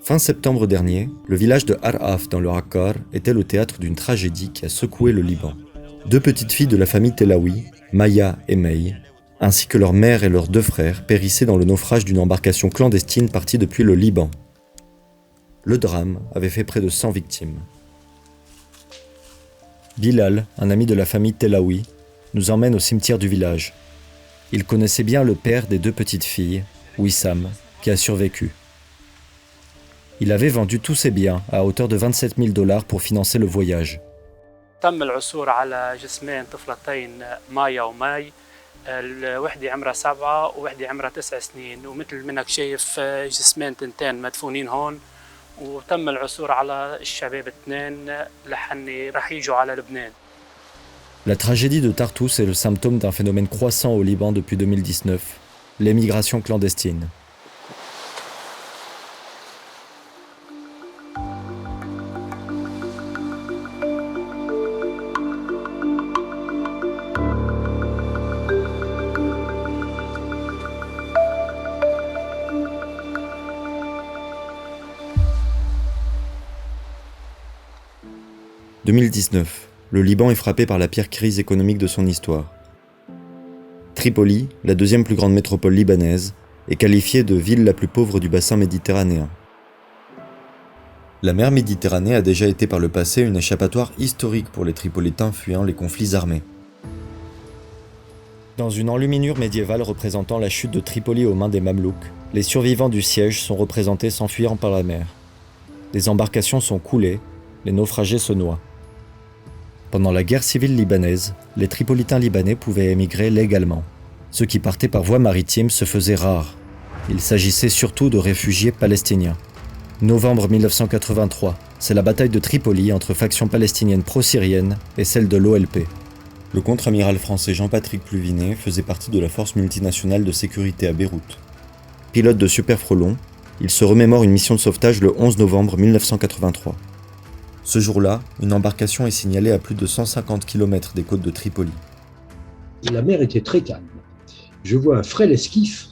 Fin septembre dernier, le village de Ar'af dans le Akkar était le théâtre d'une tragédie qui a secoué le Liban. Deux petites filles de la famille Telaoui, Maya et Mei, ainsi que leur mère et leurs deux frères, périssaient dans le naufrage d'une embarcation clandestine partie depuis le Liban. Le drame avait fait près de 100 victimes. Bilal, un ami de la famille Telaoui, nous emmène au cimetière du village. Il connaissait bien le père des deux petites filles, Wissam, qui a survécu. Il avait vendu tous ses biens à hauteur de 27 000 $ pour financer le voyage. تم العثور على جسمين طفلتين مايا وماي الوحدة عمرها 7 ووحدة عمرها 9 سنين ومثل منك شايف جسمين تنتين مدفونين هون وتم العثور على الشباب اثنين لحني رح يجوا على لبنان. La tragédie de Tartous est le symptôme d'un phénomène croissant au Liban depuis 2019, l'émigration clandestine. « 2019, le Liban est frappé par la pire crise économique de son histoire. Tripoli, la deuxième plus grande métropole libanaise, est qualifiée de ville la plus pauvre du bassin méditerranéen. La mer Méditerranée a déjà été par le passé une échappatoire historique pour les Tripolitains fuyant les conflits armés. Dans une enluminure médiévale représentant la chute de Tripoli aux mains des Mamelouks, les survivants du siège sont représentés s'enfuyant par la mer. Les embarcations sont coulées, les naufragés se noient. Pendant la guerre civile libanaise, les Tripolitains libanais pouvaient émigrer légalement. Ceux qui partaient par voie maritime se faisaient rares. Il s'agissait surtout de réfugiés palestiniens. Novembre 1983, c'est la bataille de Tripoli entre factions palestiniennes pro-syriennes et celle de l'OLP. Le contre-amiral français Jean-Patrick Pluvinet faisait partie de la force multinationale de sécurité à Beyrouth. Pilote de Super Frelon, il se remémore une mission de sauvetage le 11 novembre 1983. Ce jour-là, une embarcation est signalée à plus de 150 km des côtes de Tripoli. La mer était très calme. Je vois un frêle esquif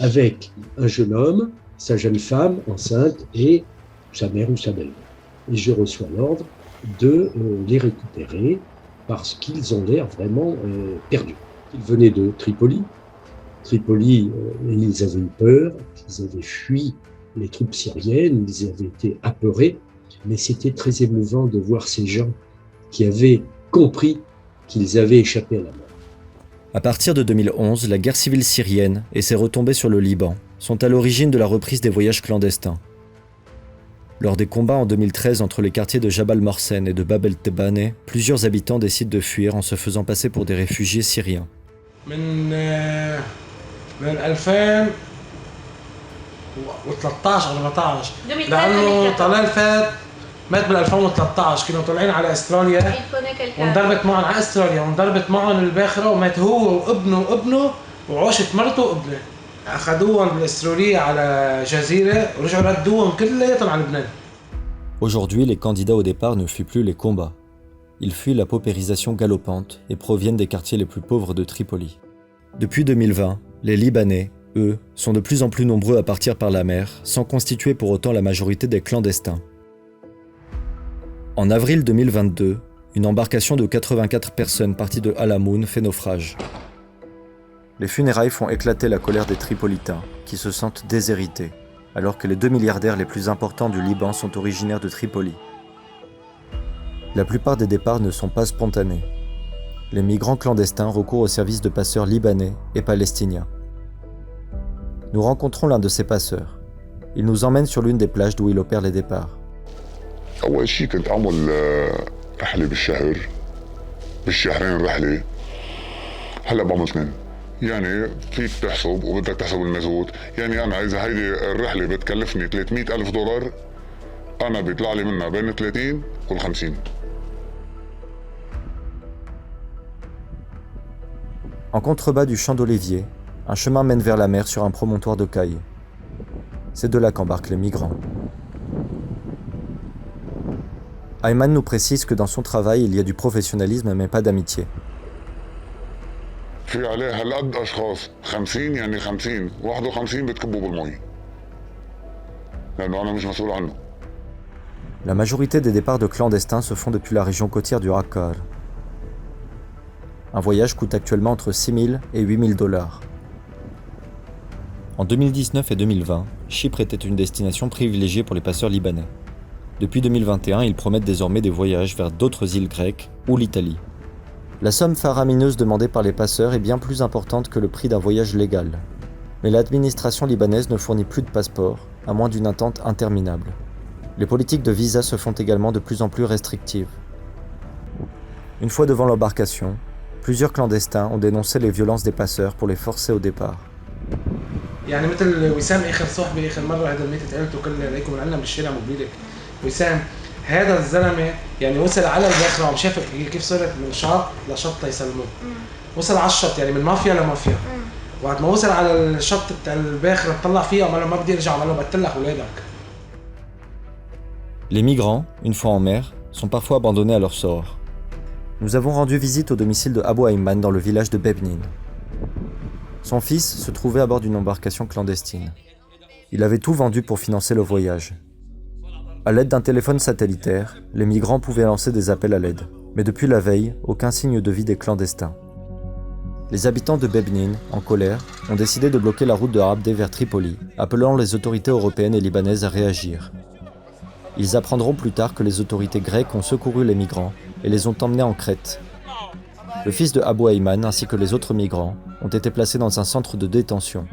avec un jeune homme, sa jeune femme enceinte et sa mère ou sa belle-mère. Et je reçois l'ordre de les récupérer parce qu'ils ont l'air vraiment perdus. Ils venaient de Tripoli. Tripoli, ils avaient eu peur, ils avaient fui les troupes syriennes, ils avaient été apeurés. Mais c'était très émouvant de voir ces gens qui avaient compris qu'ils avaient échappé à la mort. À partir de 2011, la guerre civile syrienne et ses retombées sur le Liban sont à l'origine de la reprise des voyages clandestins. Lors des combats en 2013 entre les quartiers de Jabal Morsen et de Bab el-Tebane, plusieurs habitants décident de fuir en se faisant passer pour des réfugiés syriens. مات بال 2013 كانوا طالعين على استراليا وانضربت معهم على استراليا وانضربت معهم الباخره ومات هو وابنه وعاشت مرته وابنه اخذوهم بالاستراليه على جزيره ورجعوا ردوهم كلياتهم على لبنان. Aujourd'hui, les candidats au départ ne fuient plus les combats. Ils fuient la paupérisation galopante et proviennent des quartiers les plus pauvres de Tripoli. Depuis 2020, les Libanais, eux, sont de plus en plus nombreux à partir par la mer, sans constituer pour autant la majorité des clandestins. En avril 2022, une embarcation de 84 personnes partie de Al-Amoun fait naufrage. Les funérailles font éclater la colère des Tripolitains, qui se sentent déshérités, alors que les 2 milliardaires les plus importants du Liban sont originaires de Tripoli. La plupart des départs ne sont pas spontanés. Les migrants clandestins recourent au service de passeurs libanais et palestiniens. Nous rencontrons l'un de ces passeurs. Il nous emmène sur l'une des plages d'où il opère les départs. أول شيء كنت أعمل رحلة بالشهرين رحلة هلا بعمل 2 يعني فيك تحسب وبدك تحسب المازوت يعني أنا إذا هيدي الرحلة بتكلفني $300,000 أنا بيطلع لي منها بين 30 وال 50. En contrebas du champ d'oliviers, un chemin mène vers la mer sur un promontoire de cailles. C'est de là qu'embarquent les migrants. Ayman nous précise que dans son travail, il y a du professionnalisme mais pas d'amitié. في عليه هالقد اشخاص 50 يعني 50 51 بتكبوا بالمي لأنه أنا مش مسؤول عنه. La majorité des départs de clandestins se font depuis la région côtière du Akkar. Un voyage coûte actuellement entre 6 000 et 8 000 dollars. En 2019 et 2020, Chypre était une destination privilégiée pour les passeurs libanais. Depuis 2021, ils promettent désormais des voyages vers d'autres îles grecques ou l'Italie. La somme faramineuse demandée par les passeurs est bien plus importante que le prix d'un voyage légal. Mais l'administration libanaise ne fournit plus de passeports, à moins d'une attente interminable. Les politiques de visa se font également de plus en plus restrictives. Une fois devant l'embarcation, plusieurs clandestins ont dénoncé les violences des passeurs pour les forcer au départ. يعني مثل وسام اخر صحبه اخر مره هذا الميت قلته كلنا عليكم عنا بالشارع موبيلك وسام هذا الزلمه يعني وصل على الباخره وعم شاف كيف صارت من شط لشط ليسلموه وصل على الشط يعني من مافيا لمافيا وقت ما وصل على الشط بتاع الباخره طلع فيها وقال له ما بدي ارجع وقال له بقتلك اولادك. Les migrants, une fois en mer, sont parfois abandonnés à leur sort. Nous avons rendu visite au domicile de Abou Ayman dans le village de Bebnin. Son fils se trouvait à bord d'une embarcation clandestine. Il avait tout vendu pour financer le voyage. À l'aide d'un téléphone satellitaire, les migrants pouvaient lancer des appels à l'aide. Mais depuis la veille, aucun signe de vie des clandestins. Les habitants de Bebnin, en colère, ont décidé de bloquer la route de Abdé vers Tripoli, appelant les autorités européennes et libanaises à réagir. Ils apprendront plus tard que les autorités grecques ont secouru les migrants et les ont emmenés en Crète. Le fils de Abou Ayman ainsi que les autres migrants ont été placés dans un centre de détention.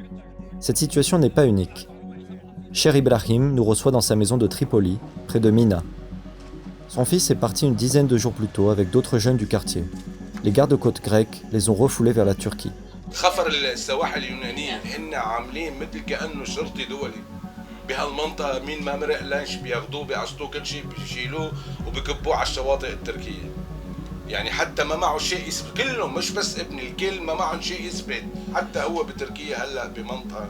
Cette situation n'est pas unique. Cher Ibrahim nous reçoit dans sa maison de Tripoli, près de Mina. Son fils est parti une dizaine de jours plus tôt avec d'autres jeunes du quartier. Les gardes-côtes grecs les ont refoulés vers la Turquie. بهالمنطقة مين ما مرق لانش بياخدوه بيعصطوه كل شيء بيشيلوه وبكبوه على الشواطئ التركية. يعني حتى ما معه شيء يثبت كلهم مش بس ابن الكل ما معهم شيء يثبت حتى هو بتركيا هلا بمنطقة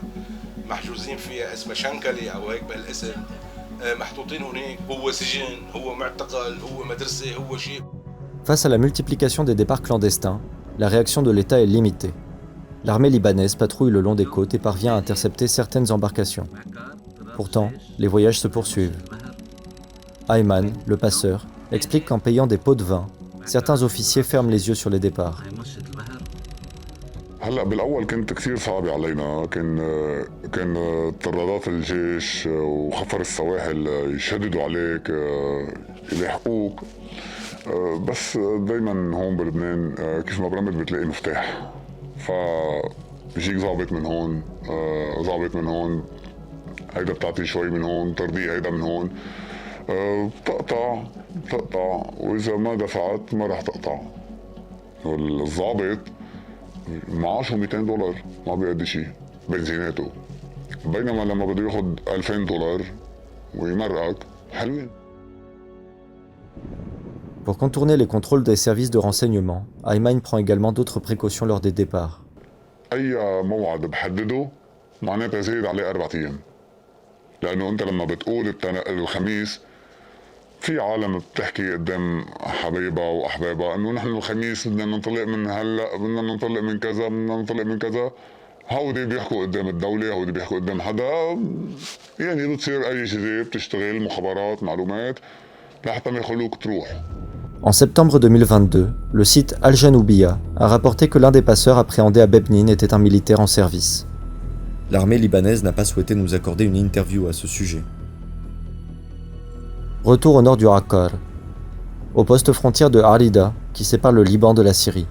محجوزين فيها اسمها شنكلي أو هيك بهالاسم محطوطين هناك هو سجن هو معتقل هو مدرسة هو شيء. Face à la multiplication des départs clandestins, la réaction de l'État est limitée. L'armée libanaise patrouille le long des côtes et parvient à intercepter certaines embarcations. Pourtant, les voyages se poursuivent. Ayman, le passeur, explique qu'en payant des pots de vin, certains officiers ferment les yeux sur les départs. هلا بالاول كنت كثير صعبة علينا كان اضطرارات الجيش وخفر السواحل يشددوا عليك يلاحقوك بس دايما هون بلبنان كيف ما برمت بتلاقي مفتاح فبيجيك ضابط من هون ضابط من هون هيدا بتعطيه شوي من هون ترضيه هيدا من هون تقطع واذا ما دفعت ما رح تقطع. الضابط معاشه $200 ما بيقضي شيء بنزيناته بينما لما بده ياخد $2000 ويمرقك حلوين. Pour contourner les contrôles des services de renseignement, Ayman prend également d'autres précautions lors des départs. أي موعد بحدده معناتها زايد عليه 4 أيام لأنه أنت لما بتقول الخميس في عالم بتحكي قدام حبايبها وأحبابها إنه نحن الخميس بدنا ننطلق من هلا بدنا ننطلق من كذا بدنا ننطلق من كذا هودي بيحكوا قدام الدولة هودي بيحكوا قدام حدا يعني بتصير أي شيء بتشتغل مخابرات معلومات لحتى ما يخلوك تروح. En septembre 2022, le site Al Janoubia a rapporté que l'un des passeurs appréhendés à Bebnin était un militaire en service. L'armée libanaise n'a pas souhaité nous accorder une interview à ce sujet. Retour au nord du Akkar, au poste frontière de Harida qui sépare le Liban de la Syrie.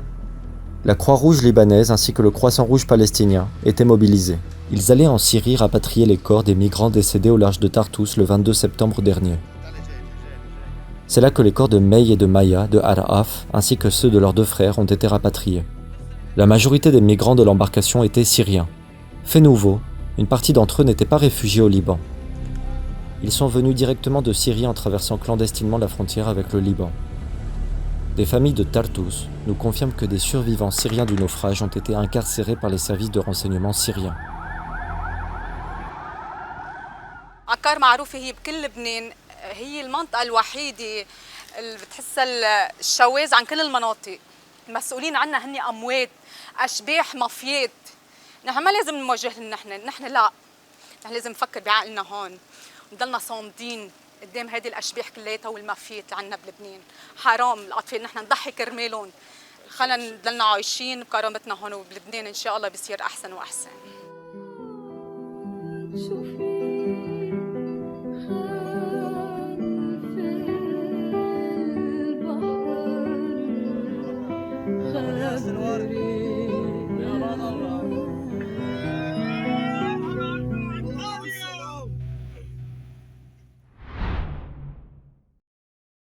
La Croix-Rouge libanaise ainsi que le Croissant Rouge palestinien étaient mobilisés. Ils allaient en Syrie rapatrier les corps des migrants décédés au large de Tartous le 22 septembre dernier. C'est là que les corps de Mey et de Maya de Araf ainsi que ceux de leurs 2 frères ont été rapatriés. La majorité des migrants de l'embarcation étaient syriens. Fait nouveau, une partie d'entre eux n'étaient pas réfugiés au Liban. Ils sont venus directement de Syrie en traversant clandestinement la frontière avec le Liban. Des familles de Tartous nous confirment que des survivants syriens du naufrage ont été incarcérés par les services de renseignement syriens. عكار معروفة هي بكل لبنان هي المنطقة الوحيدة اللي بتحسها الشواذ عن كل المناطق المسؤولين عنها هن أموات أشباح مافيات نحن ما لازم نواجههم نحن لا نحن لازم نفكر بعقلنا هون نضلنا صامدين قدام هذه الاشباح كلياتها والمافيات اللي عندنا بلبنان. حرام الاطفال نحن نضحي كرمالهم. خلينا نضلنا عايشين بكرامتنا هون وبلبنان ان شاء الله بيصير احسن واحسن. شوفي